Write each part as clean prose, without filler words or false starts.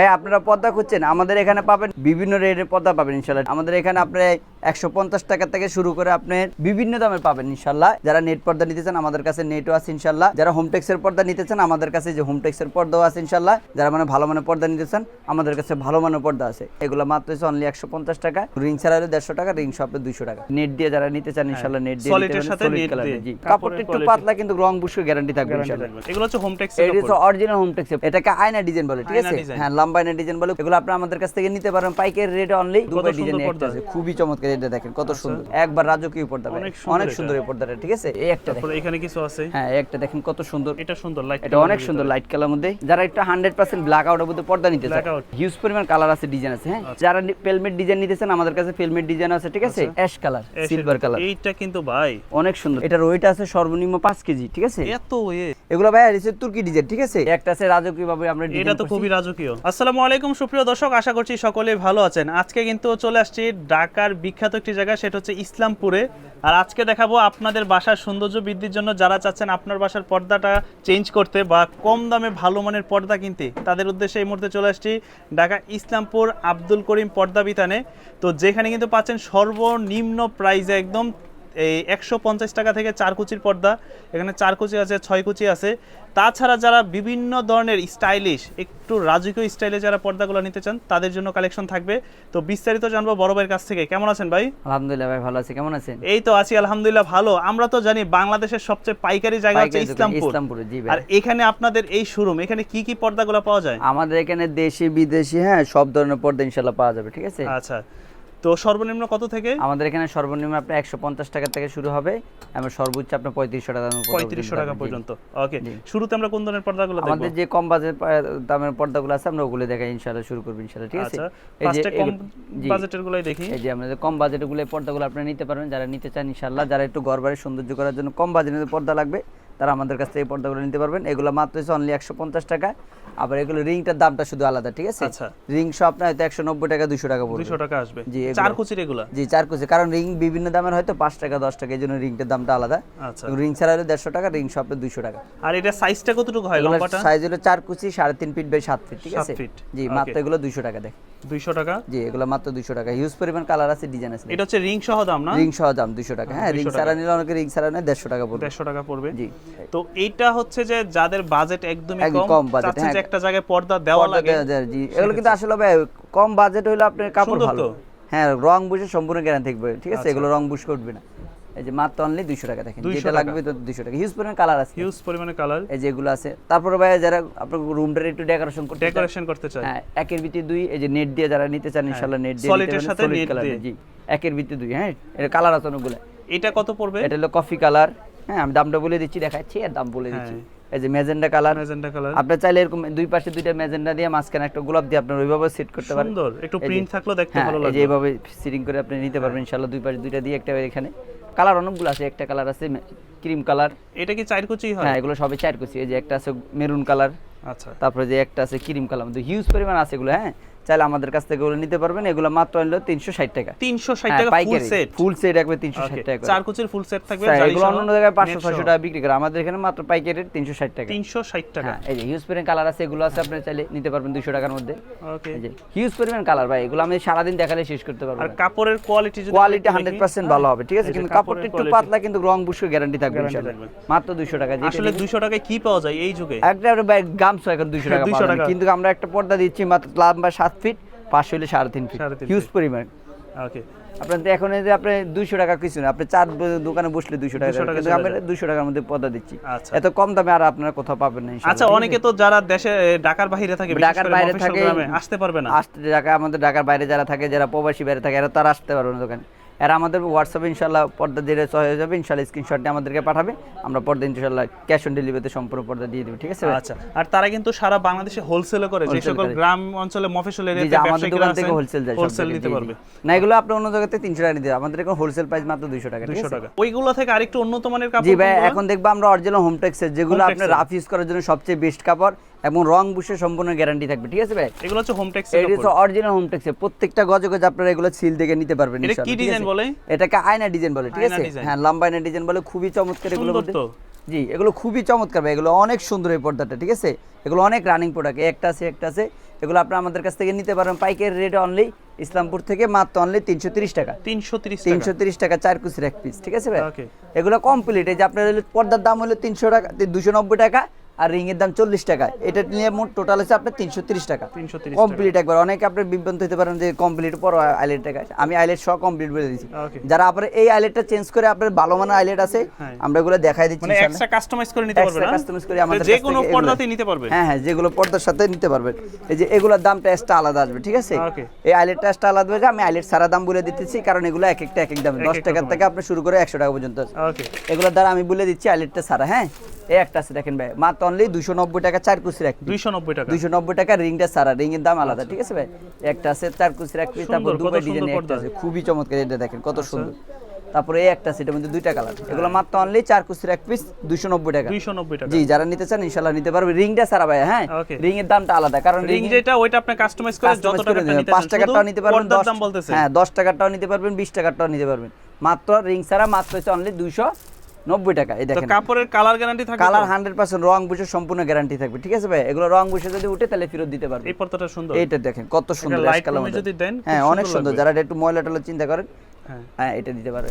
হ্যাঁ, আপনারা পর্দা খুঁজছেন, আমাদের এখানে পাবেন বিভিন্ন রেটের পর্দা পাবেন ইনশাল্লাহ। আমাদের এখানে আপনি 150 টাকা থেকে শুরু করে আপনি বিভিন্ন দামের পাবেন ইনশাল্লাহ। যারা নেট পর্দা নিতে চান আমাদের কাছে নেটও আছে ইনশাল্লাহ। যারা হোমটেক্সের পর্দা নিতে চান আমাদের কাছে যে হোমটেক্সের পর্দাও আছে ইনশাল্লাহ। যারা মানে ভালো মানের পর্দা নিতে চান আমাদের কাছে ভালো মানের পর্দা আছে। এগুলো মাত্র হচ্ছে অনলি 150 টাকা, রিং ছাড়া হলে 150 টাকা, রিং সহ 200 টাকা। নেট দিয়ে যারা নিতে চান ইনশাল্লাহ নেট দিয়ে নিতে পারেন, সলিড কালার দিয়ে। জি, কাপড়টা একটু পাতলা কিন্তু রং বুশকে গ্যারান্টি থাকবে ইনশাল্লাহ। এগুলো হচ্ছে হোমটেক্স, এটা হচ্ছে অরিজিনাল হোমটেক্স, এটাকে আয়না ডিজাইন বলে, ঠিক আছে? হ্যাঁ, লম্বা আয়না ডিজাইন বলে। এগুলো আপনি আমাদের কাছ থেকে নিতে পারেন পাইকারি রেটে অনলি। দুবাই ডিজাইন একটা আছে, খুবই চমৎকার। এটা দেখেন কত সুন্দর, একবার রাজকীয় পর্দা, অনেক সুন্দর এই পর্দাটা, ঠিক আছে? এই একটা দেখেন, এখানে কিছু আছে। হ্যাঁ, একটা দেখেন কত সুন্দর, এটা সুন্দর লাইট, এটা অনেক সুন্দর লাইট কালার মধ্যে। যারা একটু 100% ব্ল্যাক আউটের মধ্যে পর্দা নিতে চান, হিউজ পরিমাণ কালার আছে, ডিজাইন আছে। হ্যাঁ, যারা ফিল্মের ডিজাইন নিতে চান আমাদের কাছে ফিল্মের ডিজাইন আছে, ঠিক আছে? অ্যাশ কালার, সিলভার কালার, এইটা কিন্তু ভাই অনেক সুন্দর। এটার ওয়েট আছে সর্বনিম্ন 5 কেজি, ঠিক আছে? এত ওয়েট। এগুলো ভাই আছে তুর্কি ডিজাইন, ঠিক আছে? একটা আছে রাজকীয় ভাবে আমরা ডিজাইন, এটা তো খুবই রাজকীয়। আসসালামু আলাইকুম সুপ্রিয় দর্শক, আশা করছি সকলেই ভালো আছেন। আজকে কিন্তু চলে আসছি ঢাকার বিখ্যাত একটি জায়গা, সেটা হচ্ছে ইসলামপুরে। আর আজকে দেখাবো আপনাদের বাসার সৌন্দর্য বৃদ্ধির জন্য যারা চাচ্ছেন আপনার বাসার পর্দাটা চেঞ্জ করতে বা কম দামে ভালো মানের পর্দা কিনতে, তাদের উদ্দেশ্যে এই মুহূর্তে চলে আসছি ঢাকা ইসলামপুর আব্দুল করিম পর্দা বিতানে। তো যেখানে কিন্তু পাচ্ছেন সর্বনিম্ন প্রাইসে একদম এই 150 টাকা থেকে 4 কুচির পর্দা। এখানে 4 কুচি আছে, 6 কুচি আছে। তাছাড়া যারা বিভিন্ন ধরনের স্টাইলিশ একটু রাজকীয় স্টাইলে যারা পর্দাগুলো নিতে চান তাদের জন্য কালেকশন থাকবে। তো বিস্তারিত জানবো বড় ভাইয়ের কাছ থেকে। কেমন আছেন ভাই? আলহামদুলিল্লাহ ভাই, ভালো আছি। কেমন আছেন? এই তো আছি আলহামদুলিল্লাহ ভালো। আমরা তো জানি বাংলাদেশের সবচেয়ে পাইকারি জায়গা হচ্ছে ইসলামপুর। জি ভাই। আর এখানে আপনাদের এই শোরুম, এখানে কি কি পর্দাগুলো পাওয়া যায়? আমাদের এখানে দেশি বিদেশি, হ্যাঁ, সব ধরনের পর্দা ইনশাআল্লাহ পাওয়া যাবে, ঠিক আছে? আচ্ছা, তো সর্বনিম্ন কত থেকে? আমাদের এখানে সর্বনিম্ন আপনার 150 টাকা থেকে শুরু হবে, এবং সর্বোচ্চ আপনার 3500 টাকা, 3500 টাকা পর্যন্ত। ওকে, শুরুতে আমরা কোন ধরনের পর্দাগুলো দেখব? আমাদের যে কম বাজেট দামের পর্দাগুলো আছে আমরা ওগুলো দেখাই ইনশাআল্লাহ, শুরু করব ইনশাআল্লাহ, ঠিক আছে? আচ্ছা, এই যে কম বাজেটের গুলাই দেখি। এই যে আমাদের কম বাজেটের গুলো পর্দাগুলো আপনি নিতে পারবেন, যারা নিতে চান ইনশাআল্লাহ। যারা একটু ঘরবাড়ি সৌন্দর্য করার জন্য কম বাজেটের পর্দা লাগবে তারা আমাদের কাছ থেকে এই পর্দাগুলো নিতে পারবেন। এগুলো মাত্র হচ্ছে অনলি 150 টাকা। আবার এগুলো রিংটার দামটা শুধু আলাদা, ঠিক আছে? আচ্ছা, রিং সহ আপনার হয়তো 190 টাকা 200 টাকা পড়বে, 200 টাকা আসবে। জি, 4 কুচির এগুলা? জি, 4 কুচি, কারণ রিং বিভিন্ন দামের হয়তো 5 টাকা 10 টাকা, এইজন্য রিংটার দামটা আলাদা। আচ্ছা, রিং ছাড়া হলে 150 টাকা, রিং সহ 200 টাকা। আর এটা সাইজটা কতটুকু হয়? লম্বাটা সাইজ হলো 4 কুচি 3.5 ফিট বাই 7 ফিট, ঠিক আছে? 7 ফিট। জি, মাত্র এগুলো 200 টাকা দেখ। 200 টাকা? জি, এগুলো মাত্র 200 টাকা। হিউজ পরিমাণ কালার আছে, ডিজাইন আছে। এটা হচ্ছে রিং সহ দাম না? রিং সহ দাম 200 টাকা। হ্যাঁ, রিং ছাড়া নিলে অনেকে রিং ছাড়া নেয় 150 টাকা পড়বে। 150 টাকা পড়বে। জি। তো এইটা হচ্ছে যে যাদের বাজেট একদমই কম বাজেট, চাচ্ছে হ্যাঁ, যে একটা জায়গায় পর্দা দেওয়া লাগে। জি, এগুলো কিন্তু আসলে ভাই কম বাজেট হইলো আপনার কাপড় ভালো, হ্যাঁ, রং বুশে সম্পূর্ণ গ্যারান্টি থাকবে, ঠিক আছে? এগুলো রং বুশ করবে না। এই যে মাত্র অনলি 200 টাকা দেখেন, যেটা লাগবে তো 200 টাকা। হিউজ পরিমাণ কালার আছে, হিউজ পরিমাণে কালার, এই যে এগুলো আছে। তারপরে ভাই যারা আপনার রুমটা একটু ডেকোরেশন করতে চায়, হ্যাঁ, একের ভিতরে 2, এই যে নেট দিয়ে যারা নিতে চান ইনশাআল্লাহ নেট দিয়ে নিতে পারেন, সলিড কালার। জি, একের ভিতরে 2, হ্যাঁ, এটা কালার আছে অনেকগুলো। এটা কত পড়বে? এটা হলো কফি কালার, হ্যাঁ, আমি দামটা বলে দিচ্ছি, দেখাচ্ছি আর দাম বলে দিচ্ছি। এই যে ম্যাজেন্ডা কালার, আপনি চাইলে এরকম দুই পাশে দুইটা ম্যাজেন্ডা দিয়ে মাঝখানে একটা গোলাপ দিয়ে আপনি ওইভাবে সেট করতে পারেন। সুন্দর, একটু প্রিন্ট থাকলো দেখতে ভালো লাগবে। এই যে এইভাবে সিটিং করে আপনি নিতে পারবেন ইনশাআল্লাহ। দুই পাশে দুইটা দিয়ে একটা, এখানে কালার অনেকগুলো আছে। একটা কালার আছে ক্রিম কালার। এটা কি 4 কুচি হয়? হ্যাঁ, এগুলো সবই 4 কুচি। এই যে একটা আছে মেরুন কালার, আচ্ছা, তারপরে যে একটা আছে ক্রিম কালার, হিউজ পরিমাণ আছে এগুলো। হ্যাঁ, চাইলে আমাদের কাছ থেকে এগুলো নিতে পারবেন। এগুলো মাত্র হলো 360 টাকা। 360 টাকা ফুল সেট একবার 360 টাকা। 4 কুচির ফুল সেট থাকবে। এগুলো অন্য জায়গায় 500-600 টাকা বিক্রি করে, আমাদের এখানে মাত্র পাইকারি 360 টাকা। 360 টাকা। হ্যাঁ, এই যে হিউজ পরিমাণ কালার আছে, এগুলো আছে আপনি চাইলে নিতে পারবেন 200 টাকার মধ্যে। ওকে, এই যে হিউজ পরিমাণ কালার ভাই, এগুলো আমি সারা দিন দেখালে শেষ করতে পারবো না। আর কাপড়ের কোয়ালিটি 100% ভালো হবে, ঠিক আছে? কিন্তু কাপড়টা একটু পাতলা, কিন্তু রং বুশকে গ্যারান্টি থাকবে ইনশাআল্লাহ। মাত্র 200 টাকা। আসলে 200 টাকায় কি পাওয়া যায় এই যুগে? একটা ভাই গামছা এখন 200 টাকা পাবেন, কিন্তু আমরা একটা পর্দা দিচ্ছি মাত্র লম্বা 7 ফিট, 500 হলে 3.5 ফিট, হিউজ পরিমাণ। ওকে, আপনার এখন এই যে আপনি 200 টাকা কিছু না, আপনি 4 দোকানে বসলে 200 টাকা, কিন্তু আমরা 200 টাকার মধ্যে পর্দা দিচ্ছি। এত কম দামে আর আপনারা কোথাও পাবেন না ইনশাআল্লাহ। আচ্ছা, অনেকে তো যারা দেশে ঢাকার বাইরে থাকে, ঢাকার বাইরে থাকে, আসতে পারবে না। আমাদের ঢাকার বাইরে যারা থাকে, যারা প্রবাসী বাইরে থাকে, এরা তারা আসতে পারবে না দোকানে। এরা আমাদের হোয়াটসঅ্যাপে ইনশাআল্লাহ পর্দা দিয়ে হয়ে যাবে ইনশাআল্লাহ। স্ক্রিনশট দিয়ে আমাদেরকে পাঠাবে, আমরা পর্দা ইনশাআল্লাহ ক্যাশ অন ডেলিভারিতে সম্পূর্ণ পর্দা দিয়ে দেব, ঠিক আছে? আচ্ছা, আর তারা কিন্তু সারা বাংলাদেশে হোলসেল করে, যে সকল গ্রাম অঞ্চলে মফস্বল এরিয়াতে আমাদের দোকান থেকে হোলসেল যায়, হোলসেল নিতে পারবে না। এগুলো আপনি অন্য জায়গাতে 300 টাকা নিতে, আমাদের এখন হোলসেল প্রাইস মাত্র 200 টাকা, 200 টাকা। ওইগুলো থেকে আরেকটু উন্নত মানের কাপড়। জি ভাই, এখন দেখবা আমরা অরিজিনাল হোমটেক্সের, যেগুলো আপনি রাফ ইউজ করার জন্য সবচেয়ে বেস্ট কাপড় এবং রং বুশে সম্পূর্ণ গ্যারান্টি থাকবে, ঠিক আছে ভাই? এগুলো হচ্ছে হোমটেক্সের কাপড়, এটা অরিজিনাল হোমটেক্সের। প্রত্যেকটা গজে গজে আপনারা এগুলো সিল দেখে নিতে পারবেন ইনশাআল্লাহ। এটা কি ডিজাইন বলে? এটাকে আয়না ডিজাইন বলে, ঠিক আছে? হ্যাঁ, লম্বা আয়না ডিজাইন বলে, খুবই চমৎকার এগুলো। জি, এগুলো খুবই চমৎকার ভাই, এগুলো অনেক সুন্দর এই পর্দাটা, ঠিক আছে? এগুলো অনেক রানিং প্রোডাক্ট। একটা আছে এগুলো আপনি আমাদের কাছ থেকে নিতে পারেন পাইকারি রেট অনলি ইসলামপুর থেকে মাত্র অনলি 330 টাকা। 330 টাকা 4 কুচির এক পিস, ঠিক আছে ভাই? ওকে। এগুলো কমপ্লিট। এই যে আপনার পর্দার দাম হলো 300 টাকা, 290 টাকা, আর রিং এর দাম 40 টাকা। এটা নিয়ে মোট টোটাল হচ্ছে আপনার 330 টাকা 330 কমপ্লিট একবার। অনেকে আপনি বিভ্রান্ত হতে পারেন যে কমপ্লিট পর আইলেট টাকা, আমি আইলেট সহ কমপ্লিট বলে দিচ্ছি। ওকে। যারা আপনার এই আইলেটটা চেঞ্জ করে আপনার ভালো মানের আইলেট আছে হ্যাঁ। আমরা এগুলো দেখাই দিচ্ছি মানে এক্সট্রা কাস্টমাইজ করে নিতে পারবে না, কাস্টমাইজ করে আমাদের যে কাছ কোনো থেকে এগুলো- পর্দাতে নিতে পারবে। হ্যাঁ হ্যাঁ, যেগুলো পর্দার সাথে নিতে পারবেন। এই যে এগুলোর দামটা এক্সট্রা আলাদা আসবে, ঠিক আছে? ওকে। এই আইলেটটা এক্সট্রা আলাদা হবে, আমি আইলেট সারা দাম বলে দিতেছি কারণ এগুলো এক একটা এক এক দাম, 10 টাকা থেকে আপনি শুরু করে 100 টাকা পর্যন্ত আছে। ওকে। এগুলোর দ্বারা আমি বলে দিচ্ছি আইলেটটা সারা। হ্যাঁ, এই একটা আছে দেখেন ভাই, মাত্র অনলি 290 টাকা 4 কুচির এক পিস। 290 টাকা। 290 টাকা রিংটা সারা, রিং এর দাম আলাদা, ঠিক আছে ভাই? একটা আছে 4 কুচির এক পিস, তারপর সুন্দর, দুবাই কত ডিজাইন সুন্দর একটা পর্দা। আছে, খুবই চমৎকার। এটা দেখেন কত সুন্দর। তারপরে এই একটা আছে, এটার মধ্যে দুইটা কালার। এগুলো মাত্র অনলি 4 কুচির এক পিস 290 টাকা। 290 টাকা। জি, যারা নিতে চান ইনশাআল্লাহ নিতে পারবে। রিংটা সারা ভাই, হ্যাঁ ওকে। রিং এর দামটা আলাদা কারণ রিং যেটা ওইটা আপনি কাস্টমাইজ করে যত টাকাটা নিতে চান 5 টাকাটাও নিতে পারবেন, পর্দার দাম বলতেছে। হ্যাঁ 10 টাকাটাও নিতে পারবেন, 20 টাকাটাও নিতে পারবেন। মাত্র রিং সারা মাত্র হচ্ছে অনলি 290 টাকা। এই তো দেখেন কাপড়ের কালার গ্যারান্টি থাকে? কালার 100% রং বুঝে সম্পূর্ণ গ্যারান্টি থাকবে, ঠিক আছে ভাই? এগুলো রং বুঝে যদি উঠে তাহলে ফেরত দিতে পারবে। এই পর্দাটা সুন্দর। এইটা দেখেন কত সুন্দর লাইট অ্যাশ কালার রুমে মধ্যে। যদি দেন হ্যাঁ খুব অনেক সুন্দর, লাগবে। যারা একটু ময়লা টলা চিন্তা করেন হ্যাঁ। হ্যাঁ এটা দিতে পারবে।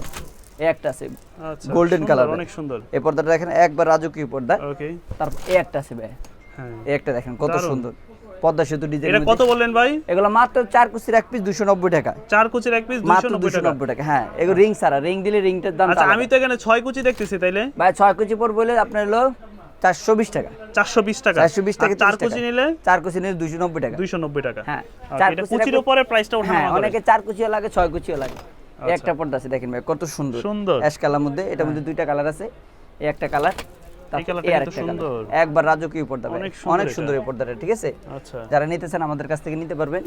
এই একটা আছে আচ্ছা, গোল্ডেন সুন্দর, কালার, অনেক সুন্দর। এই পর্দাটা দেখেন একবার রাজকীয় পর্দা। ওকে। তারপর এই একটা আছে ভাই, হ্যাঁ। এই একটা দেখেন কত দারুণ। সুন্দর পদ্মা সেতু ডিজাইন। এটা কত বললেন ভাই? এগুলো মাত্র 4 কুচির এক পিস 290 টাকা। 4 কুচির এক পিস মাত্র 290 টাকা। 290 টাকা। হ্যাঁ, এগুলো রিং সারা, রিং দিলে রিংটার দাম আচ্ছা, আমি তো এখানে 6 কুচি দেখতেছি, তাইলে ভাই 6 কুচি পর বলে আপনার হলো 420 টাকা। 420 টাকা। 420 টাকা 4 কুচি নিলে 4 কুচি নিলে 290 টাকা। 290 টাকা। হ্যাঁ, ওকে, 4 এটা কুচির কুচির এক- উপরে প্রাইসটা ওঠানো হ্যাঁ, হবে। অনেকে 4 কুচিও লাগে 6 কুচিও লাগে। এই একটা পর্দা আছে দেখেন ভাই কত সুন্দর সুন্দর। অ্যাশ কালার মধ্যে, এটার মধ্যে দুইটা কালার আছে। এই একটা কালার, তারপর কালারটা এই কিন্তু আরেকটা কালার। সুন্দর। একবার রাজকীয় পর্দা ভাই, অনেক সুন্দর অনেক এটা। সুন্দর এই পর্দাটা, ঠিক আছে? আচ্ছা, যারা নিতে চান আমাদের কাছ থেকে নিতে পারবেন।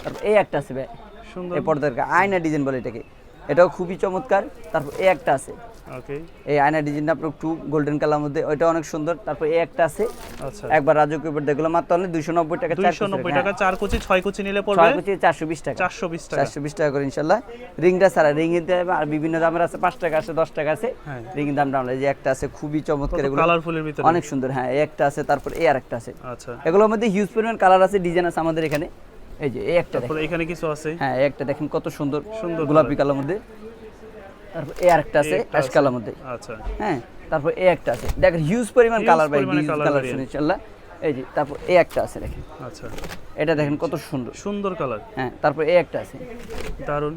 তারপর এই একটা আছে ভাই, সুন্দর। এই পর্দার আয়না ডিজাইন বলে এটাকে, এটাও খুবই চমৎকার। তারপর এই একটা আছে, ওকে। এই আয়না ডিজাইনটা আপনার একটু গোল্ডেন কালার মধ্যে, ওইটা অনেক সুন্দর। তারপর এই একটা আছে আচ্ছা, একবার রাজকীয় পর্দা, এগুলো মাত্র অনলি 290 টাকা। 290 টাকা। 4 কুচি 6 কুচি নিলে 6 পড়বে কুচি 420 টাকা। 420 টাকা। 420 টাকা করে ইনশাআল্লাহ। রিংটা ছাড়া, রিং এর দাম আর বিভিন্ন দামের আছে, 5 টাকা আছে, 10 টাকা আছে। হ্যাঁ। রিং এর দামটা আমরা, এই যে একটা আছে খুবই চমৎকার, এগুলো কালারফুলের ভিতরে অনেক সুন্দর। হ্যাঁ, এই একটা আছে, তারপর এই আরেকটা আছে। আচ্ছা, এগুলোর মধ্যে হিউজ পরিমাণ কালার আছে, ডিজাইন আছে আমাদের এখানে। এই যে এই একটা তারপর দেখেন, এখানে কিছু আছে। হ্যাঁ এই একটা দেখেন কত সুন্দর সুন্দর গোলাপি কালার মধ্যে। তারপর এই আরেকটা আছে এই একটা অ্যাশ আছে। কালার মধ্যে। আচ্ছা, হ্যাঁ, তারপর এই একটা আছে দেখেন হিউজ পরিমাণ Huge কালার ভাই, পরিমাণে হিউজ colour কালার variant। ইনশাআল্লাহ। এই যে তারপর এই একটা আছে দেখেন, আচ্ছা, এটা দেখেন কত সুন্দর। সুন্দর কালার, হ্যাঁ, তারপর এই একটা আছে দারুন।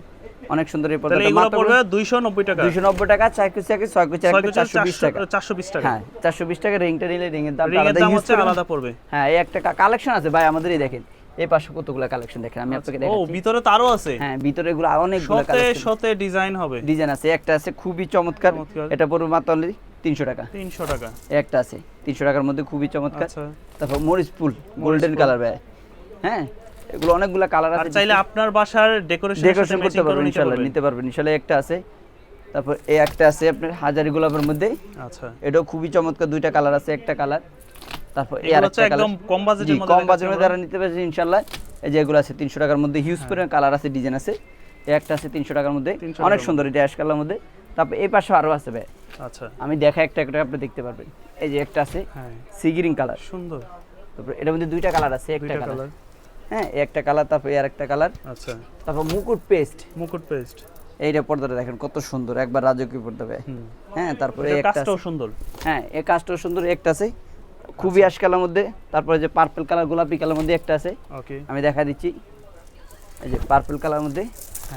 অনেক সুন্দর, এই তাহলে পর্দাটা এগুলো মাত্র পড়বে 290 টাকা। 290 টাকা। 4 কুচি 6 কুচি 6 কুচি 420 টাকা। 420 টাকা। হ্যাঁ, 420 টাকা। রিংটা নিলে রিংয়ের দাম রিং এর আলাদা, দাম হিউজ হচ্ছে পরিমাণ। আলাদা পড়বে। হ্যাঁ, এই একটা কালেকশন আছে ভাই আমাদের, এই দেখেন এই পাশে কতগুলো কালেকশন দেখেন, আমি আপনাকে ও, দেখাচ্ছি। ভিতরে তো আরো আছে। হ্যাঁ, ভিতরে এগুলো অনেকগুলো শতে কালেকশন শতে ডিজাইন হবে। ডিজাইন আছে। একটা আছে খুবই চমৎকার, চমৎকার। এটা পড়বে মাত্র অনলি 300 টাকা। 300 টাকা। এই একটা আছে 300 টাকার মধ্যে খুবই চমৎকার। আচ্ছা, তারপর মরিচ ফুল গোল্ডেন কালার ভাই। হ্যাঁ, এগুলো অনেকগুলো কালার আর আছে, চাইলে আপনার বাসার ডেকোরেশন ডেকোরেশন করতে পারবেন ইনশাআল্লাহ, নিতে পারবেন ইনশাআল্লাহ। একটা আছে, তারপর এই একটা আছে আপনার হাজারি গোলাপের মধ্যে, আচ্ছা, এটাও খুবই চমৎকার। দুইটা কালার আছে, একটা কালার। তারপর এই এগুলো আরেকটা হচ্ছে একদম কালার কম বাজেটের মধ্যে কম দেখাচ্ছি বাজেটের মধ্যে আমরা। যারা নিতে পারবেন ইনশাআল্লাহ। এই যে এগুলো আছে 300 টাকার মধ্যে, হিউজ পরিমাণ কালার আছে, ডিজাইন আছে। এই একটা আছে 300 টাকার মধ্যে, 300 অনেক টাকার সুন্দর, এটা অ্যাশ কালার মধ্যে। তারপর এই পাশে আরো আছে ভাই, আচ্ছা, আমি দেখা একটা একটা আপনি দেখতে পারবেন। এই যে একটা আছে হ্যাঁ, সিগিরিং কালার। সুন্দর। তারপর এটার মধ্যে দুইটা কালার আছে, একটা দুইটা কালার। কালার। হ্যাঁ, এই একটা কালার, তারপর এই আরেকটা কালার। আচ্ছা, তারপর মুকুট পেস্ট, মুকুট পেস্ট। এইটা পর্দাটা দেখেন কত সুন্দর, একবার রাজকীয় পর্দা ভাই। হুম, হ্যাঁ, তারপরে এটার একটা কাজটাও আছে। সুন্দর। হ্যাঁ, এই কাজটাও সুন্দর। একটা আছে খুবই অ্যাশ কালার মধ্যে, তারপরে যে পার্পল কালার গোলাপি কালার মধ্যে একটা আছে, ওকে, আমি দেখা দিচ্ছি। এই যে পার্পল কালার মধ্যে,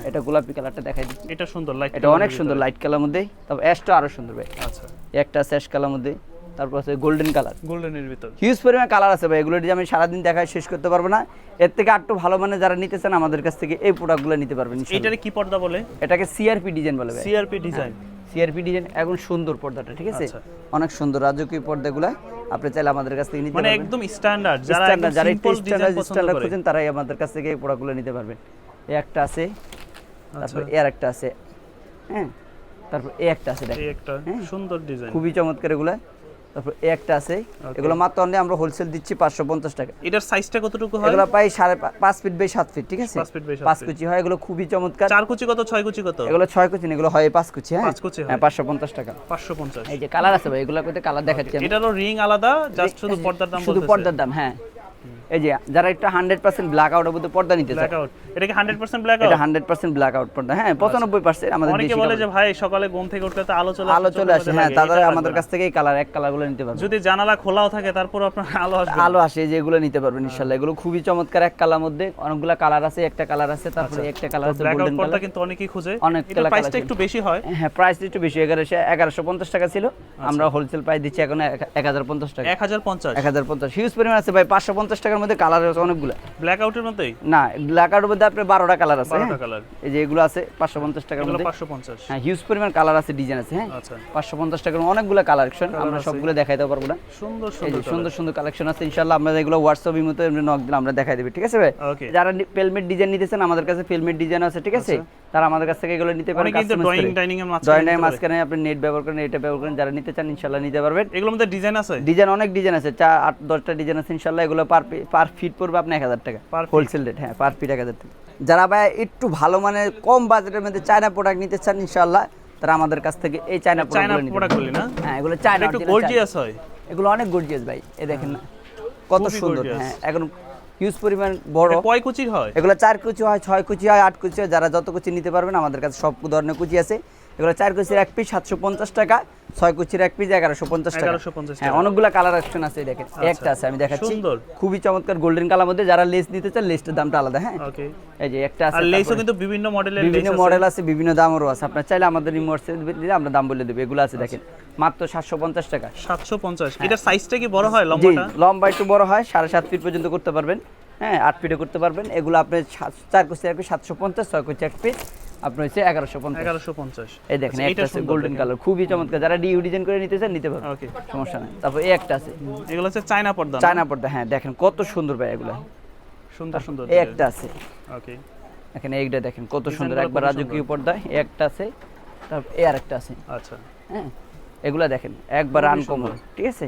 এটা গোলাপি কালারটা দেখাই দিচ্ছি। এটা সুন্দর, লাইট এটা অনেক সুন্দর লাইট কালার মধ্যে। তারপর অ্যাশটা আরো সুন্দর ভাই। আচ্ছা, এই একটা আছে অ্যাশ কালার মধ্যে, তারপর আছে গোল্ডেন কালার। গোল্ডেনের ভিতর। হিউজ পরিমাণ কালার আছে ভাই, এগুলো দিয়ে আমি সারাদিন দেখায় শেষ করতে পারবো না। এর থেকে আরটু ভালো মানে যারা নিতে চান আমাদের কাছ থেকে এই প্রোডাক্টগুলো নিতে পারবেন ইনশাআল্লাহ। এটারে কি পর্দা বলে? এটাকে সিআরপি ডিজাইন বলে ভাই। CRP design. সিআরপি ডিজাইন এখন সুন্দর পর্দাটা, ঠিক আছে? আচ্ছা। অনেক সুন্দর রাজকীয় পর্দাগুলো আপনি চাইলে আমাদের কাছ থেকে নিতে মানে পারবেন। একদম স্ট্যান্ডার্ড, যারা একদম স্ট্যান্ডার্ড, যারা একটু সিম্পল ডিজাইন পছন্দ স্ট্যান্ডার্ড করে। খুঁজেন তারাই আমাদের কাছ থেকে এই প্রোডাক্টগুলো নিতে পারবেন। এই একটা আছে, তারপর আচ্ছা, এর একটা আছে। হ্যাঁ, তারপর এই একটা আছে দেখেন, এই একটা হ্যাঁ। সুন্দর ডিজাইন। খুবই চমৎকার এগুলা। তারপর এই একটা আছে, Okay. এগুলো মাত্র অনলি আমরা হোলসেল দিচ্ছি 550 টাকা। এটার সাইজটা কতটুকু হয়? এগুলো প্রায় 5.5 ফিট বাই 7 ফিট, ঠিক আছে? 5 ফিট বাই 7 5 ফিট। কুচি হয়, এগুলো খুবই চমৎকার। 4 কুচি কত, 6 কুচি কত? এগুলো 6 কুচি না, এগুলো হয় 5 কুচি। হ্যাঁ, 5 কুচি হয়। হ্যাঁ, 550 টাকা। 550। এই যে কালার আছে ভাই, এগুলো কইতে কালার দেখাচ্ছি আমি। এটারও রিং আলাদা, জাস্ট শুধু পর্দার দাম শুধু বলতেছে। পর্দার দাম। হ্যাঁ, এই যে যারা একটু 100% ব্ল্যাক আউটের মধ্যে পর্দা নিতে চায়, ব্ল্যাক আউট, এটা কি 100% ব্ল্যাক এটা আউট? 100% ব্ল্যাক আউট পর্দা, হ্যাঁ 95% আমাদের অনেকে দেশি বলে কাপড়। যে ভাই সকালে ঘুম থেকে উঠলে তো আলো চলে আলো চলে আসে, চোখের হ্যাঁ মধ্যে তারা লাগে, এটা আমাদের লাগবে কাছ থেকে এই কালার এক কালারগুলো নিতে পারবে। না। যদি জানালা খোলাও থাকে তারপর আপনার আলো আসবে। আলো আসে যে এগুলো নিতে পারবেন ইনশাআল্লাহ। এগুলো খুবই চমৎকার এক কালার মধ্যে, অনেকগুলো কালার আছে, একটা কালার আছে, তারপরে একটা কালার আছে ব্ল্যাক আউট গোল্ডেন পর্দা কালার। কিন্তু অনেকেই খুঁজে, অনেক এটা কালার প্রাইসটা আছে। একটু বেশি হয়। হ্যাঁ প্রাইস একটু বেশি, 1150 টাকা ছিল, আমরা হোলসেল প্রাইস দিচ্ছি এখন 1050 টাকা। 1050 1050 হিউজ পরিমাণ আছে ভাই, 550 টাকার মধ্যে কালার আছে অনেকগুলো। ব্ল্যাক আউটের মধ্যেই না ব্ল্যাক আউটের মধ্যে আপনার 12টা কালার আছে, 12টা কালার, এই যে এগুলো আছে 550 টাকার এগুলো মধ্যে। 550। হ্যাঁ হিউজ পরিমাণ কালার আছে, ডিজাইন আছে, হ্যাঁ আচ্ছা 550 টাকার অনেকগুলো কালেকশন, আমরা আছে। সবগুলো দেখাইতে পারবো না। সুন্দর এই যে সুন্দর সুন্দর সুন্দর কালেকশন আছে ইনশাআল্লাহ, আমরা এগুলো হোয়াটসঅ্যাপ ইমোতে নক দিলে আমরা দেখাই দেব, ঠিক আছে ভাই? ওকে। যারা পেলমেট ডিজাইন নিতেছেন আমাদের কাছে পেলমেট ডিজাইন আছে, ঠিক আছে, তারা আমাদের কাছ থেকে এগুলো নিতে পারেন। অনেকে কিন্তু ড্রয়িং ডাইনিং এর মাঝখানে জয়েন্টের নিতে পারে। মাঝখানে আপনি নেট ব্যবহার করেন, এটা ব্যবহার করেন, যারা নিতে চান ইনশাআল্লাহ নিতে পারবেন। এগুলোর মধ্যে ডিজাইন আছে, ডিজাইন অনেক ডিজাইন আছে, 8-10টা ডিজাইন আছে ইনশাআল্লাহ। এগুলো পার ফিট পড়বে আপনি 1000 টাকা Per feet? হোলসেল রেট, হ্যাঁ পার ফিট 1000 টাকা। যারা ভাই একটু ভালো মানে কম বাজেটের মধ্যে চায়না প্রোডাক্ট নিতে চান ইনশাআল্লাহ, তারা আমাদের কাছ থেকে এই চায়না চায়না প্রোডাক্টগুলো নিতে প্রোডাক্ট পারেন। বলি না, হ্যাঁ এগুলো চায়না একটু গর্জিয়াস হয়। এগুলো অনেক গর্জিয়াস ভাই, এই দেখেন না কত খুবই সুন্দর। gorgeous। হ্যাঁ এখন হিউজ পরিমাণ বড়। এটা কয় কুচির হয়? এগুলো 4 কুচি হয়, 6 কুচি হয়, 8 কুচি হয়, যারা যত কুচি নিতে পারবেন আমাদের কাছে সব ধরনের কুচি আছে। এগুলো 4 কুচির এক পিস 750 টাকা, 6 কুচির এক পিস 1150 টাকা। 1150 হ্যাঁ টাকা। অনেকগুলো কালার অপশন আছে, এই দেখেন একটা আছে আমি দেখাচ্ছি, সুন্দর। খুবই চমৎকার গোল্ডেন কালার মধ্যে। যারা লেস নিতে চান লেসটার দামটা আলাদা, হ্যাঁ ওকে। এই যে একটা আছে। আর লেসও তারপরে কিন্তু বিভিন্ন মডেলের বিভিন্ন লেস মডেল আছে, বিভিন্ন দামেরও আছে। আপনার চাইলে আমাদের রিমোটসে দিলে আমরা দাম বলে দেব। এগুলো আছে দেখেন মাত্র 750 টাকা। 750। এটা সাইজটা কি বড় হয় জি লম্বাটা? লম্বা একটু বড় হয়, 7.5 ফিট পর্যন্ত করতে পারবেন, হ্যাঁ 8 ফিটে করতে পারবেন। এগুলো আপনি 4 কুচি এক পিস 750, 6 কুচি এক পিস আপনার হচ্ছে 1150। 1150। এই দেখেন একটা আছে গোল্ডেন কালার, খুবই চমৎকার। যারা ডিউ ডিজাইন করে নিতে চান নিতে পারবেন, ওকে। সমস্যা নাই। তারপর এই একটা আছে এগুলো হচ্ছে চায়না পর্দা না? চায়না পর্দা, হ্যাঁ দেখেন কত সুন্দর ভাই এগুলো। সুন্দর সুন্দর। এই একটা আছে, ওকে। এখানে এইটা দেখেন কত সুন্দর, ডিজাইনগুলো একবার খুবই রাজকীয় পর্দা। এই একটা আছে, তারপর এই আরেকটা আছে, আচ্ছা। হ্যাঁ এগুলা দেখেন একবার খুবই আনকমন, ঠিক আছে।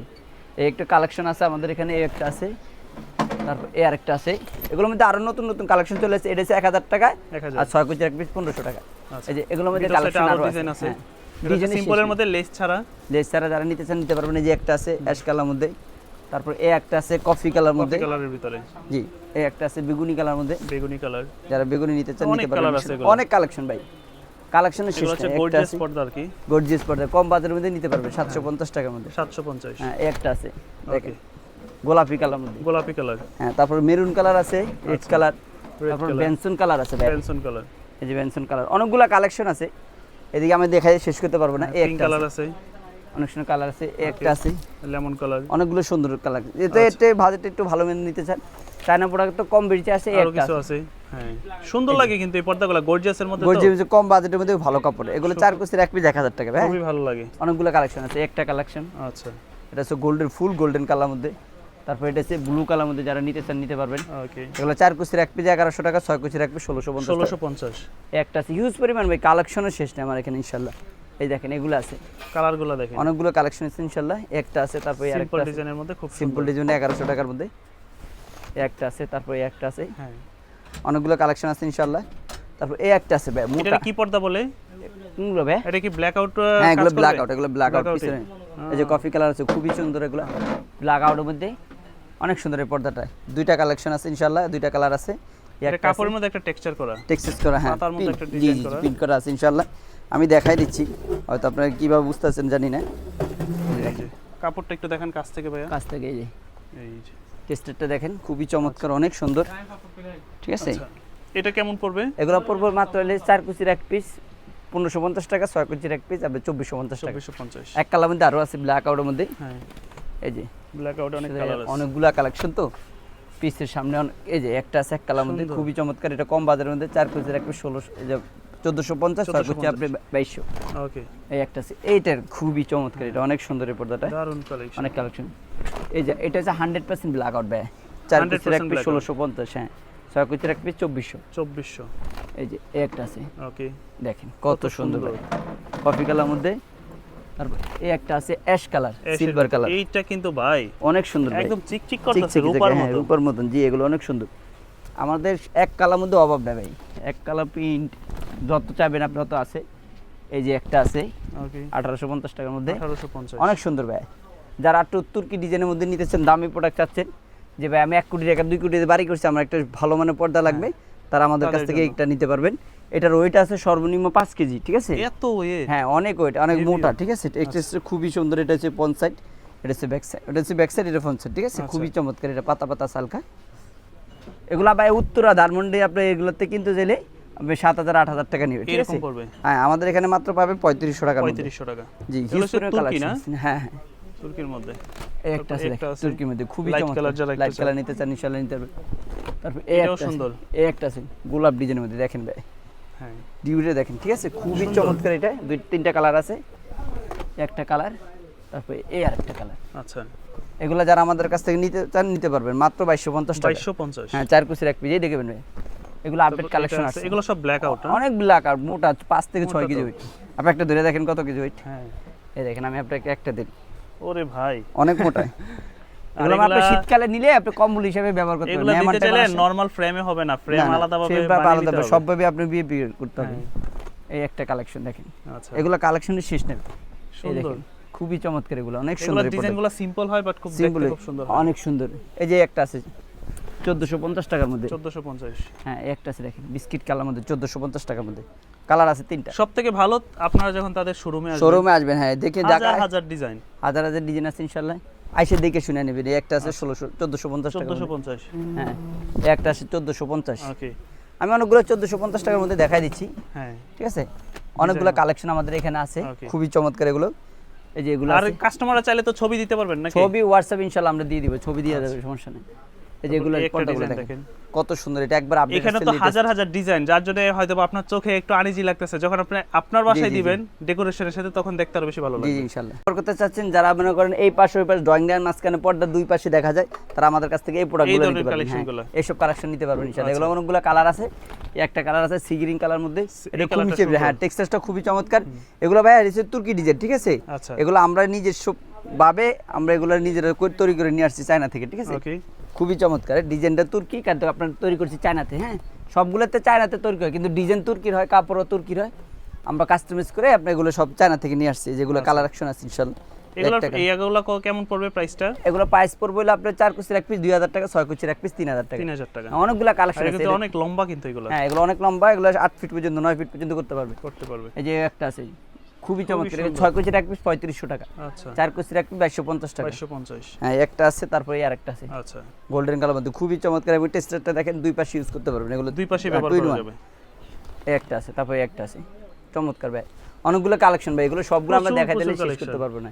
এই একটা কালেকশন আছে আমাদের এখানে, এই একটা আছে, তারপর এই আরেকটা আছে। এগুলোর মধ্যে আরো নতুন নতুন কালেকশন চলে এসেছে। এটা হচ্ছে 1000 টাকা, 1000 আর 6 কুচি এক পিস 1500 টাকা। আচ্ছা। এই যে এগুলোর মধ্যে ভিতর সাইডে কালেকশন আরো আরো ডিজাইন আছে। আছে, ডিজাইন সিম্পলের মধ্যে লেস ছাড়া। লেস ছাড়া যারা নিতে চান নিতে পারবেন। এই যে একটা আছে অ্যাশ কালার মধ্যে, তারপর এই একটা আছে কফি কালার মধ্যে, কফি কালারের ভিতরে। জি এই একটা আছে বেগুনি কালার মধ্যে। বেগুনি কালার। যারা বেগুনি নিতে চান অনেক নিতে পারবেন। colour আছে এগুলো। অনেক কালেকশন ভাই, কালেকশনের শেষ এগুলো হচ্ছে নেই। একটা গর্জিয়াস আছে পর্দা আর কি। গর্জিয়াস পর্দা, কম বাজারের মধ্যে নিতে পারবেন 750 টাকার মধ্যে। 750। হ্যাঁ এই একটা আছে ওকে। দেখেন গোলাপি কালার মধ্যে। গোলাপি কালার, হ্যাঁ তারপর মেরুন কালার আছে, রেড কালার, red তারপর color। বেনসন কালার আছে ভাই। পেনসন কালার, এই যে বেনসন কালার, অনেকগুলা কালেকশন আছে। এদিকে আমি দেখাই শেষ করতে পারবো না। এই পিঙ্ক একটা কালার আছে, আছে, অনেক সুন্দর কালার আছে। এই একটা আছে, লেমন কালার, অনেকগুলো সুন্দর কালার। এতে এতে বাজেট একটু ভালো মেনে নিতে চান, চায়না প্রোডাক্ট তো কম বেরিয়েছে আছে। এই আরো একটা কিছু আছে। হ্যাঁ সুন্দর লাগে কিন্তু এই পর্দাগুলো গর্জিয়াসের মধ্যে তো গর্জিয়াস কম বাজেটের মধ্যে ভালো কাপড়। এগুলো 4 কুচির এক পিস 1000 টাকা ভাই। খুবই ভালো লাগে। অনেকগুলো কালেকশন আছে, একটা কালেকশন আচ্ছা এটা হচ্ছে গোল্ডেন, ফুল গোল্ডেন কালার মধ্যে। তারপর এটা হচ্ছে ব্লু কালার মধ্যে, যারা নিতে চান নিতে পারবেন। ওকে। এগুলো 4 কুচির এক পিস 1100 টাকা, 6 কুচির এক পিস 1650 টাকা। 1650। একটা আছে হিউজ পরিমাণ ভাই, কালেকশনের শেষ নেই আমার এখানে ইনশাআল্লাহ। এই দেখেন এগুলো আছে, কালারগুলো দেখেন অনেকগুলো কালেকশন আছে ইনশাআল্লাহ। একটা আছে, তারপর সিম্পল আরেকটা আছে ডিজাইনের মধ্যে খুব সিম্পল সুন্দর। ডিজাইন 1100 টাকার মধ্যে। একটা আছে, তারপর একটা আছে, হ্যাঁ অনেকগুলো কালেকশন আছে ইনশাআল্লাহ। তারপর এই একটা আছে ভাই মোটা। এটা কি পর্দা বলে? কোনগুলো ভাই? এটা কি ব্ল্যাক আউট? হ্যাঁ এগুলো ব্ল্যাক আউট, এগুলো ব্ল্যাক আউট Blackout এ? পিছনে। এই যে কফি কালার আছে, খুবই সুন্দর এগুলো ব্ল্যাক আউটের মধ্যে, অনেক সুন্দর এই পর্দাটা। দুইটা কালেকশন আছে ইনশাআল্লাহ, দুইটা কালার আছে। এটা কাপড়ের মধ্যে একটা টেক্সচার করা। টেক্সচার করা, হ্যাঁ পাতার মধ্যে একটা জি ডিজাইন জি করা। প্রিন্ট করা আছে ইনশাআল্লাহ। আমি দেখাই দিচ্ছি, হয়তো আপনারা কিভাবে বুঝতে পারছেন জানি না। এই যে কাপড়টা একটু দেখেন কাছ থেকে ভাইয়া। কাছ থেকে এই যে এই যে টেক্সচারটা দেখেন, খুবই চমৎকার, অনেক সুন্দর, ঠিক আছে। আচ্ছা এটা কেমন পড়বে? এগুলো পড়বে মাত্র হলে 4 কুচির এক পিস 1550 টাকা, 6 কুচির এক পিস আপনি 2450 টাকা। 2450। এক কালার মধ্যে আরো আছে ব্ল্যাক আউটের মধ্যে, হ্যাঁ এই যে ব্ল্যাক আউট অনেক কালার আছে। অনেকগুলা কালেকশন তো পিসের সামনে এই যে একটা আছে এক কালার মধ্যে, সুন্দর। খুবই চমৎকার। এটা কম বাজারের মধ্যে 4 কুচির এক পিস 1600, এই যে 1450, 6 কুচি আপনি 2200। ওকে এই একটা আছে, এইটার খুবই চমৎকার, এটা অনেক সুন্দর এই পর্দাটা, দারুন কালেকশন। অনেক কালেকশন। এই যে এটা হচ্ছে 100% ব্ল্যাক আউট ভাই, 4 কুচির এক 100% পিস black out। 1650, হ্যাঁ 6 কুচির এক পিস 2400। 2400। এই যে এই একটা আছে ওকে দেখেন কত সুন্দর ভাই, কফি কালার মধ্যে। তারপর এই একটা আছে অ্যাশ কালার, সিলভার কালার, এইটা কিন্তু ভাই অনেক সুন্দর ভাই, একদম চিকচিক করতেছে চিকচিক রূপার হ্যাঁ, মতো। রূপার মতন। জি এগুলো অনেক সুন্দর। আমাদের এক কালার মধ্যে অভাব নেই ভাই, এক কালার প্রিন্ট যত চাইবেন আপনি তত আছে। এই যে একটা আছে ওকে 1850 টাকার মধ্যে, 1850। অনেক সুন্দর ভাই। যারা একটু তুর্কি ডিজাইনের মধ্যে নিতেছেন, দামি প্রোডাক্ট চাচ্ছেন, যে ভাই আমি 1 কোটি টাকা 2 কোটি দিয়ে বাড়ি করছি, আমার একটা ভালো মানের পর্দা লাগবে, তারা আমাদের কাছ তাদের থেকে জন্য। এটা নিতে পারবেন। এটার ওয়েট আছে সর্বনিম্ন 5 কেজি, ঠিক আছে? এত ওয়েট? হ্যাঁ অনেক ওয়েট, অনেক Heavy মোটা, weight। ঠিক আছে? এটা হচ্ছে খুবই সুন্দর, এটা হচ্ছে ফ্রন্ট সাইড, এটা হচ্ছে ব্যাক সাইড, এটা হচ্ছে ব্যাক সাইড, এটা ফ্রন্ট সাইড, ঠিক আছে? আচ্ছা। খুবই চমৎকার, এটা পাতা পাতা সালকা। এগুলা ভাই উত্তরা ধানমন্ডি আপনি এগুলোতে কিনতে গেলে আপনি 7,000 8,000 টাকা নেবে, ঠিক এরকম আছে? পড়বে? হ্যাঁ আমাদের এখানে মাত্র পাবেন 3500 টাকা। 3500 টাকা। জি, এগুলো হচ্ছে হিউজ তুর্কি না? কালেকশন। হ্যাঁ হ্যাঁ, তুর্কির মধ্যে। এই একটা আছে একটা দেখেন, আছে। তুর্কির মধ্যে খুবই Light চমৎকার, color যারা একটু লাইট চায়। কালার নিতে চান ইনশাআল্লাহ নিতে পারবেন। তারপর এই এটাও একটা সুন্দর। সুন্দর, এই একটা আছে গোলাপ ডিজাইনের মধ্যে, দেখেন ভাই হ্যাঁ। ডিউটা দেখেন, ঠিক আছে? খুবই সুন্দর। চমৎকার, এটা 2-3টা কালার আছে, একটা কালার, তারপর এই আরেকটা কালার। আচ্ছা। এগুলা যারা আমাদের কাছ থেকে নিতে চান নিতে পারবেন মাত্র 2250 টাকা। 2250। হ্যাঁ 4 কুচির এক পিস দেখবেন ভাই, এগুলো আপডেট কালেকশন আছে। এগুলো সব ব্ল্যাক আউট না? অনেক ব্ল্যাক আর মোটা, 5 থেকে 6 মোটা কেজি তো। ওয়েট। আপনি একটা ধরে দেখেন কত কেজি ওয়েট। হ্যাঁ। এই দেখেন আমি আপনাকে একটা দিই, ওরে ভাই। অনেক মোটা। এগুলো আপনি শীতকালে নিলে আপনি কম্বল হিসেবে ব্যবহার করতে এগুলো পারবেন। দিতে চাইলে নরমাল ফ্রেমে হবে না, ফ্রেম আলাদাভাবে বানিয়ে দিতে হবে। সবভাবে আপনি বিয়ে করতে হবে। হ্যাঁ। এই একটা কালেকশন দেখেন, আচ্ছা। এগুলো কালেকশনের শেষ নেই। এই সুন্দর। দেখেন খুবই চমৎকার, এগুলো অনেক এগুলো সুন্দর, ডিজাইনগুলো সিম্পল হয় বাট খুব সিম্পল, দেখতে খুব সুন্দর হয়। অনেক সুন্দর। এই যে একটা আছে 1450 টাকার মধ্যে। 1450। হ্যাঁ এই একটা আছে দেখেন বিস্কিট কালার মধ্যে 1450 টাকার মধ্যে, কালার আছে 3টা। সবথেকে ভালো আপনারা যখন তাদের শোরুমে আসবেন, শোরুমে আসবেন, হ্যাঁ দেখে হাজার জায়গা হাজার ডিজাইন, হাজার হাজার ডিজাইন আছে ইনশাআল্লাহ, আইসে দেখে শুনে নেবেন। এই একটা আছে 1450 টাকা, 1450। হ্যাঁ এই একটা আছে 1450। ওকে। আমি অনেকগুলো 1450 টাকার মধ্যে দেখাই দিচ্ছি, হ্যাঁ। ঠিক আছে? অনেকগুলো কালেকশন আমাদের এখানে আছে, Okay. খুবই চমৎকার এগুলো। এই যে এগুলো আর আছে, কাস্টমাররা চাইলে তো ছবি দিতে পারবেন নাকি? ছবি হোয়াটসঅ্যাপ ইনশাআল্লাহ আমরা দিয়ে দিব, ছবি দিয়ে দেব, সমস্যা নেই। এই যে এগুলো তারপর এই একটা পর্দাগুলো design দেখেন দেখেন। কত সুন্দর, এটা একবার আপডেট এখানে তো হাজার হাজার ডিজাইন, যার জন্য হয়তো বা আপনার চোখে একটু আনইজি লাগতেছে, যখন আপনি আপনার বাসায় জি, জি। দিবেন ডেকোরেশনের সাথে, তখন দেখতে আরো বেশি ভালো জি লাগবে। ইনশাআল্লাহ। করতে চাচ্ছেন যারা মনে করেন এই পাশে ওই পাশে ড্রয়িং দেওয়ার মাঝখানে পর্দা দুই পাশে দেখা যায়, তারা আমাদের কাছ থেকে এই প্রোডাক্টগুলো ধরনের নিতে পারবেন। collectionগুলো। হ্যাঁ, এইসব কালেকশন নিতে পারবেন ইনশাআল্লাহ। আচ্ছা। এগুলো অনেকগুলো কালার আছে, এই একটা কালার আছে সি গ্রিন কালার মধ্যে, এটা এই খুবই কালারটা চেপে, হ্যাঁ সুন্দর। টেক্সচারটা খুবই চমৎকার। এগুলো ভাই এটা তুর্কি ডিজাইন, ঠিক আছে? আচ্ছা। এগুলো আমরা নিজস্ব ভাবে আমরা এগুলো নিজেরা তৈরি করে নিয়ে আসছি চায়না থেকে, ঠিক আছে? ওকে। খুবই চমৎকার, ডিজাইনটা তুর্কি, কিন্তু আপনার তৈরি করছি চায়নাতে। হ্যাঁ সবগুলোতে চায়নাতে তৈরি হয়, কিন্তু ডিজাইন তুর্কির হয়, কাপড়ও তুর্কির হয়, আমরা কাস্টমাইজ করে আপনি এগুলো সব চায়না থেকে নিয়ে আসছি, যেগুলো কালেকশন আছে ইনশাআল্লাহ। এগুলো কেমন পড়বে প্রাইসটা? এগুলো প্রাইস পড়বে হলো আপনার 4 কুচির এক পিস 2000 টাকা, 6 কুচির এক পিস 3000 টাকা। 3000 টাকা। অনেকগুলো আর কালেকশন আছে, কিন্তু অনেক লম্বা কিন্তু এগুলো হ্যাঁ এগুলো অনেক লম্বা, এগুলো 8 ফিট পর্যন্ত 9 ফিট পর্যন্ত করতে পারবে। করতে পারবে। এই যে একটা আছে খুবই চমৎকার, সুন্দর। 6 কুচির এক পিস 3500 টাকা, আচ্ছা। 4 কুচির এক পিস 2250 টাকা। 2250। হ্যাঁ একটা আছে, তারপরে আর একটা আছে আচ্ছা। গোল্ডেন কালার মধ্যে, খুবই চমৎকার। এবং টেক্সচারটা দেখেন, দুই পাশে ইউজ করতে পারবেন এগুলো, দুই পাশে হ্যাঁ, ব্যবহার two in করা one। যাবে। এই একটা আছে, তারপরে একটা আছে চমৎকার ভাই, অনেকগুলো কালেকশন ভাই, এগুলো সবগুলো আমরা প্রচুর, দেখাই দিলে প্রচুর শেষ করতে collection। পারবো না।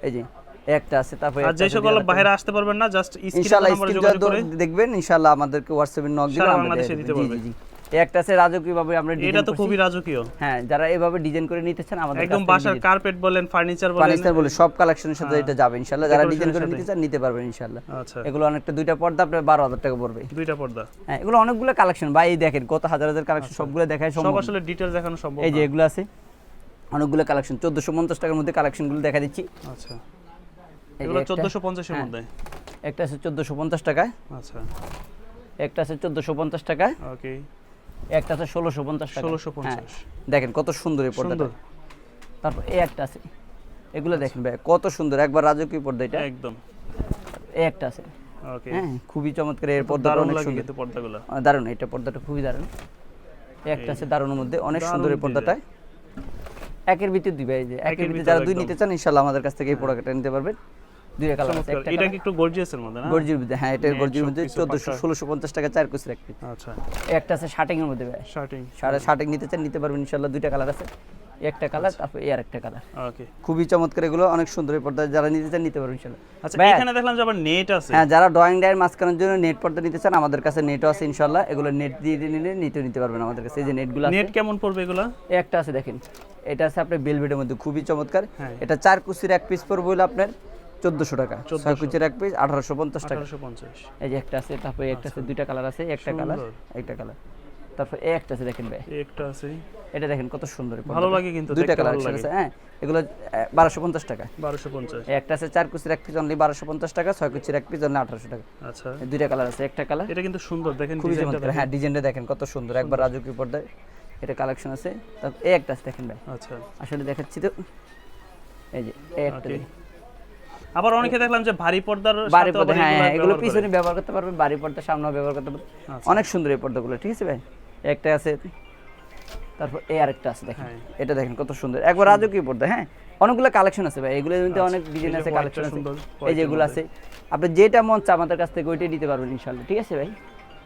এই যে এই একটা আছে, তারপরে আর একটা যে আছে, সকল 2000 টাকা। বাইরে আসতে পারবেন না, জাস্ট ইনশাআল্লাহ স্ক্রিনে স্ক্রিন যোগাযোগ করে দেখবেন, ইনশাআল্লাহ আমাদেরকে হোয়াটসঅ্যাপে নক দিলে সারা আমরা বাংলাদেশে দিয়ে দিতে দেব। জি পারবে। জি জি। এই একটা আছে রাজকীয় ভাবে আমরা এটা ডিজাইন তো করছি। খুবই রাজকীয়। হ্যাঁ যারা এভাবে ডিজাইন করে নিতে চান আমাদের একদম বাসার কার্পেট বলেন, ফার্নিচার বলেন, ফার্নিচার বলে সব কালেকশনের সাথে হ্যাঁ। এটা যাবে ইনশাআল্লাহ। যারা ডিজাইন করে Decoration-এর নিতে চান নিতে পারবেন ইনশাআল্লাহ। আচ্ছা। এগুলো অনেকটা, দুইটা পর্দা আপনার 12000 টাকা পড়বে। দুইটা পর্দা। হ্যাঁ এগুলো অনেকগুলো কালেকশন ভাই, এই দেখেন কত হাজার হাজার কালেকশন, সবগুলো দেখায় সব সম্ভব না। আসলে ডিটেইলস দেখানো সম্ভব এই যে না। এগুলো আছে অনেকগুলো কালেকশন, 1450 টাকার মধ্যে কালেকশনগুলো দেখা দিচ্ছি। আচ্ছা। এই যে এগুলো একটা, 1450 এর হ্যাঁ, মধ্যে। একটা আছে 1450 টাকা, আচ্ছা। একটা আছে 1450 টাকা, ওকে। একটা আছে 1650 টাকা। 1650 হ্যাঁ, দেখেন কত সুন্দর এই পর্দাটা। সুন্দর। তারপর এই একটা আছে, এগুলো দেখেন ভাই কত সুন্দর, একবার রাজকীয় পর্দা এটা। একদম। এই একটা আছে, ওকে। হ্যাঁ খুবই চমৎকার, এর পর্দাটা দারুণ অনেক লাগে সুন্দর, কিন্তু পর্দাগুলো। দারুণ, এটা পর্দাটা খুবই দারুণ। এই একটা আছে দারুণের মধ্যে, অনেক সুন্দর এই দারুণ পর্দাটা। একের ভিতরে দিবে, এই যে একের ভিতরে ভিতরে যারা দুই একদম। নিতে চান ইনশাআল্লাহ আমাদের কাছ থেকে এই প্রোডাক্টটা নিতে পারবেন। দুইটা কালার আছে, চমৎকার। একটা এটা কি একটু গর্জিয়াসের মধ্যে না? গর্জির মধ্যে, হ্যাঁ এটা Net গর্জির মধ্যে সবকিছু 1650 টাকা 4 কুচি রাখবে। আচ্ছা। একটা আছে শার্টিং এর মধ্যে ভাই, শার্টিং। শার্টিং নিতে চান নিতে পারবেন ইনশাআল্লাহ। দুইটা কালার আছে, একটা কালার তারপর এই আরেকটা কালার, ওকে। খুবই চমৎকার এগুলো, অনেক সুন্দর এই পর্দা, যারা নিতে চান নিতে পারবেন ইনশাআল্লাহ। আচ্ছা, ভাই, এখানে দেখলাম যে আবার নেট আছে। হ্যাঁ যারা ড্রয়িং ডায়ের মাঝখানের জন্য নেট পর্দা নিতে চান আমাদের কাছে নেটও আছে ইনশাআল্লাহ। এগুলো নেট দিয়ে নিলে নিতে পারবেন আমাদের কাছে। এই যে নেটগুলো আছে, নেট কেমন পড়বে এগুলা? এই একটা আছে দেখেন, এটা আছে আপনার বেলভেটের মধ্যে, খুবই চমৎকার। হ্যাঁ। এটা 4 কুচির এক পিস পড়বে হলো আপনার 1400 টাকা, 6 কুচির এক পিস 1850 টাকা। 1850। এই যে একটা আছে, তারপর একটা আছে, দুইটা কালার আছে, একটা কালার সুন্দর। একটা কালার, তারপর এই একটা আছে দেখেন ভাই, একটা আছে। এটা দেখেন কত সুন্দর, ভালো লাগে কিন্তু, দুইটা দেখতে কালার ভালো লাগে। আছে। হ্যাঁ এগুলো 1250 টাকা। 1250। এই একটা আছে 4 কুচির এক পিস অনলি 1250 টাকা, 6 কুচির এক পিস অনলি 1800 টাকা। আচ্ছা। এই দুইটা কালার আছে, একটা কালার এটা কিন্তু সুন্দর, দেখেন খুবই ডিজাইনটা চমৎকার। হ্যাঁ ডিজাইনটা দেখেন কত সুন্দর, একবার রাজকীয় পর্দায় এটা কালেকশন আছে। তারপর এই একটা আছে দেখেন ভাই, আচ্ছা। আসলে দেখাচ্ছি তো, এই যে এই একটা Okay. দেখেন। আবার অনেকে দেখলাম যে ভারী পর্দার বাড়ি সাথেও পর্দা, আবার হ্যাঁ এগুলা হ্যাঁ, এগুলো ব্যবহার করে। পিছনে ব্যবহার করতে পারবেন, বাড়ি পর্দা সামনে ব্যবহার করতে পারবেন। আচ্ছা। অনেক সুন্দর এই পর্দাগুলো, ঠিক আছে ভাই? একটা আছে, তারপর এই আরেকটা আছে দেখেন, হ্যাঁ। এটা দেখেন কত সুন্দর, একবার রাজকীয় পর্দা। হ্যাঁ, অনেকগুলো কালেকশন আছে ভাই, এগুলোর মধ্যে আচ্ছা, অনেক ডিজাইন এই যে আছে, white কালেকশন টা আছে, সুন্দর, এই white যেগুলো এর আছে, আপনি যেটা মন চায় আমাদের কাছ থেকে ওইটাই নিতে পারবেন ইনশাআল্লাহ, ঠিক আছে ভাই?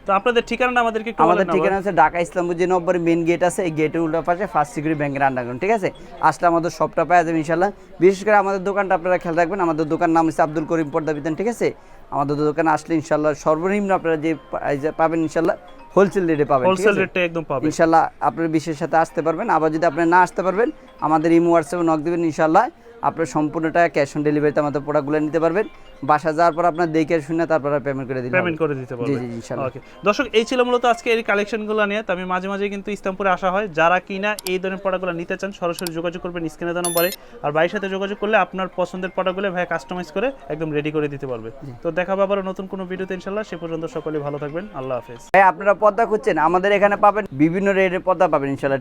তো আপনাদের ঠিকানাটা আমাদেরকে একটু আমাদের বলেন না ঠিকানা আবার। আছে ঢাকা ইসলামপুর যে নম্বরে মেইন গেট আছে, এই গেটের উল্টা পাশে ফার্স্ট সিকিউরিটি ব্যাংকের আন্ডারগ্রাউন্ড, ঠিক আছে? আসলে আমাদের সবটা পাওয়া যাবে ইনশাআল্লাহ। বিশেষ করে আমাদের দোকানটা আপনারা খেয়াল রাখবেন, আমাদের দোকান নাম হচ্ছে আব্দুল করিম পর্দা বিতান, ঠিক আছে? আমাদের দোকানে আসলে ইনশাআল্লাহ সর্বনিম্ন আপনারা যে পাবেন ইনশাআল্লাহ হোলসেল রেটে পাবেন, ঠিক হোলসেল আছে? রেটে একদম পাবে। ইনশাআল্লাহ আপনার বিশের সাথে আসতে পারবেন। আবার যদি আপনি না আসতে পারবেন, আমাদের ইমো হোয়াটসঅ্যাপে নক দিবেন, ইনশাআল্লাহ আপনার সম্পূর্ণ টাকা ক্যাশ অন ডেলিভারিতে আমাদের প্রোডাক্টগুলো নিতে পারবেন। বাসা যাওয়ার পর আপনার দেখে শুনে তারপর পেমেন্ট করে দিন, পেমেন্ট করে দিতে পারবে। জি জি ইনশাআল্লাহ। ওকে দর্শক, এই ছিল মূলত আজকে এই কালেকশনগুলো নিয়ে। তো আমি মাঝে মাঝে কিন্তু ইসলামপুরে আসা হয়, যারা কিনা এই ধরনের প্রোডাক্টগুলো নিতে চান সরাসরি যোগাযোগ করবেন স্ক্রিনে দেওয়া নম্বরে। আর ভাইয়ের সাথে যোগাযোগ করলে আপনার পছন্দের প্রোডাক্টগুলো ভাই কাস্টমাইজ করে একদম রেডি করে দিতে পারবে। তো দেখা হবে আবার নতুন কোনো ভিডিওতে ইনশাআল্লাহ। সে পর্যন্ত সকলে ভালো থাকবেন, আল্লাহ হাফেজ। ভাই আপনারা পর্দা খুঁজছেন, আমাদের এখানে পাবেন বিভিন্ন রেটের পর্দা পাবেন ইনশাআল্লাহ।